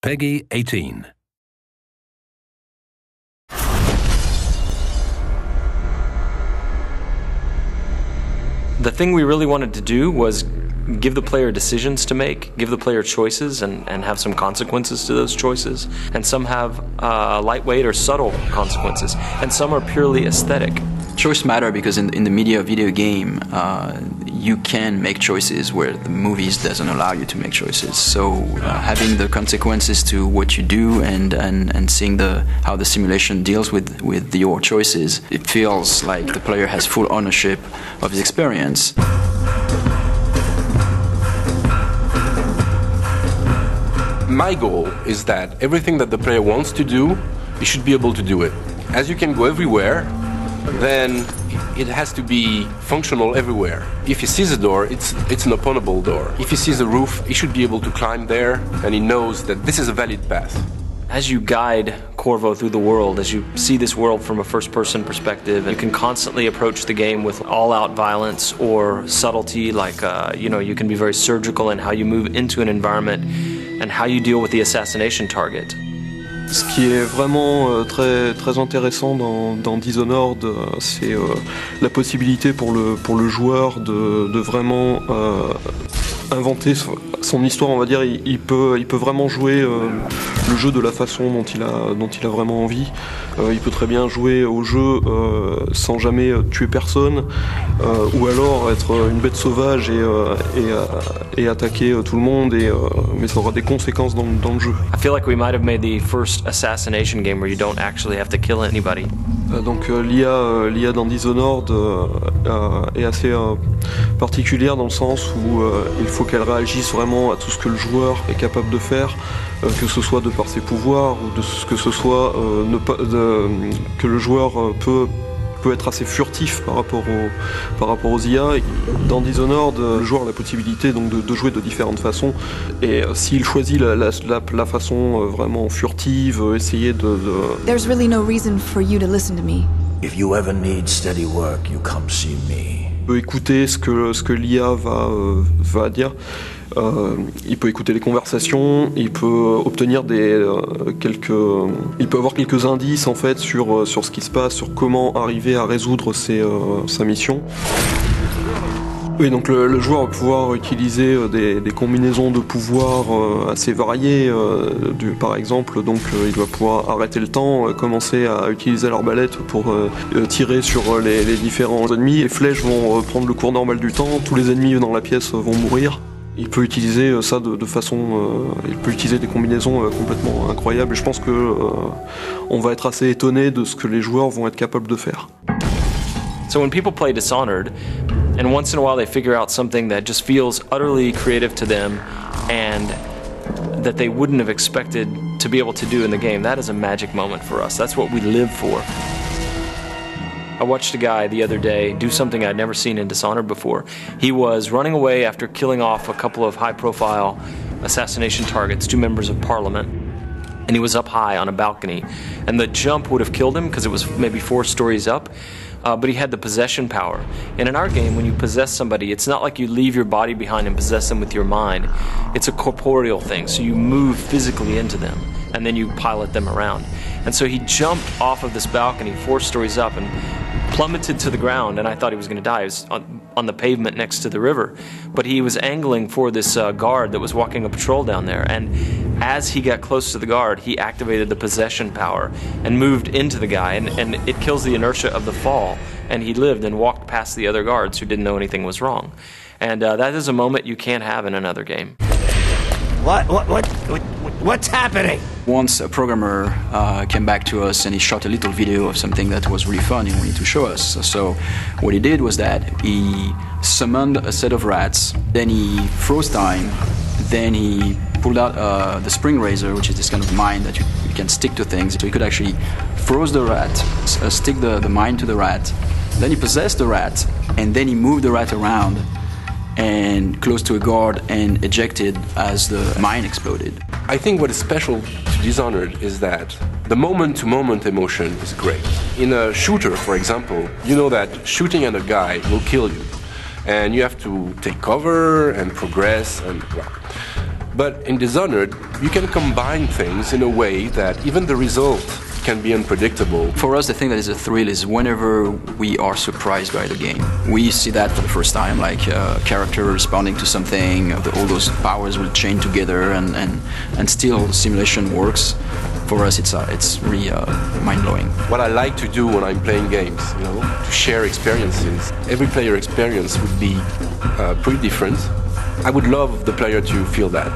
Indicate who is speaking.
Speaker 1: Peggy 18.
Speaker 2: The thing we really wanted to do was give the player decisions to make, give the player choices and have some consequences to those choices. And some have lightweight or subtle consequences, and some are purely aesthetic.
Speaker 3: Choice matter because in the media video game, you can make choices where the movies doesn't allow you to make choices. So having the consequences to what you do and seeing how the simulation deals with your choices, it feels like the player has full ownership of his experience.
Speaker 4: My goal is that everything that the player wants to do, he should be able to do it. As you can go everywhere, then it has to be functional everywhere. If he sees a door, it's an openable door. If he sees a roof, he should be able to climb there, and he knows that this is a valid path.
Speaker 2: As you guide Corvo through the world, as you see this world from a first-person perspective, you can constantly approach the game with all-out violence or subtlety, like you can be very surgical in how you move into an environment and how you deal with the assassination target.
Speaker 5: Ce qui est vraiment très intéressant dans Dishonored, c'est la possibilité pour le joueur de vraiment inventer son histoire, on va dire. Il peut vraiment jouer le jeu de la façon dont il a vraiment envie. Il peut très bien jouer au jeu sans jamais tuer personne, ou alors être une bête sauvage et attaquer tout le monde, mais ça aura des conséquences dans le jeu.
Speaker 2: I feel like we might have made the first assassination game where you don't actually have to kill anybody.
Speaker 5: Donc l'IA dans Dishonored est assez particulière dans le sens où il faut qu'elle réagisse vraiment à tout ce que le joueur est capable de faire, que ce soit de par ses pouvoirs ou que ce soit que le joueur peut être assez furtif par rapport aux IA. Dans Dishonored, le joueur a la possibilité donc de jouer de différentes façons, et s'il choisit la façon vraiment furtive, essayer de...
Speaker 6: There's really no reason for you to listen to me.
Speaker 7: If you ever need steady work, you come see me.
Speaker 5: Il peut écouter ce que l'IA va dire. Il peut écouter les conversations, il peut obtenir il peut avoir quelques indices en fait sur ce qui se passe, sur comment arriver à résoudre sa mission. Oui, donc le joueur va pouvoir utiliser des combinaisons de pouvoirs assez variées. Par exemple, donc il va pouvoir arrêter le temps, commencer à utiliser l'arbalète pour tirer sur les différents ennemis. Les flèches vont prendre le cours normal du temps, tous les ennemis dans la pièce vont mourir. Il peut utiliser ça de façon... il peut utiliser des combinaisons complètement incroyables, et je pense que on va être assez étonné de ce que les joueurs vont être capables de faire.
Speaker 2: So when people play Dishonored, and once in a while they figure out something that just feels utterly creative to them and that they wouldn't have expected to be able to do in the game, that is a magic moment for us. That's what we live for. I watched a guy the other day do something I'd never seen in Dishonored before. He was running away after killing off a couple of high-profile assassination targets, 2 members of parliament, and he was up high on a balcony. And the jump would have killed him because it was maybe 4 stories up, but he had the possession power. And in our game, when you possess somebody, it's not like you leave your body behind and possess them with your mind. It's a corporeal thing, so you move physically into them, and then you pilot them around. And so he jumped off of this balcony 4 stories up and plummeted to the ground, and I thought he was going to die. He was on the pavement next to the river, but he was angling for this guard that was walking a patrol down there, and as he got close to the guard, he activated the possession power and moved into the guy, and it kills the inertia of the fall, and he lived and walked past the other guards who didn't know anything was wrong. And that is a moment you can't have in another game.
Speaker 7: What's happening?
Speaker 3: Once a programmer came back to us and he shot a little video of something that was really fun and wanted to show us. So what he did was that he summoned a set of rats, then he froze time, then he pulled out the spring razor, which is this kind of mine that you can stick to things. So he could actually froze the rat, stick the mine to the rat, then he possessed the rat, and then he moved the rat around and close to a guard and ejected as the mine exploded.
Speaker 4: I think what is special to Dishonored is that the moment-to-moment emotion is great. In a shooter, for example, you know that shooting at a guy will kill you, and you have to take cover and progress, and well. But in Dishonored, you can combine things in a way that even the result can be unpredictable.
Speaker 3: For us, the thing that is a thrill is whenever we are surprised by the game. We see that for the first time, like a character responding to something, all those powers will chain together, and still the simulation works. For us, it's really mind-blowing.
Speaker 4: What I like to do when I'm playing games, to share experiences. Every player experience would be pretty different. I would love the player to feel that.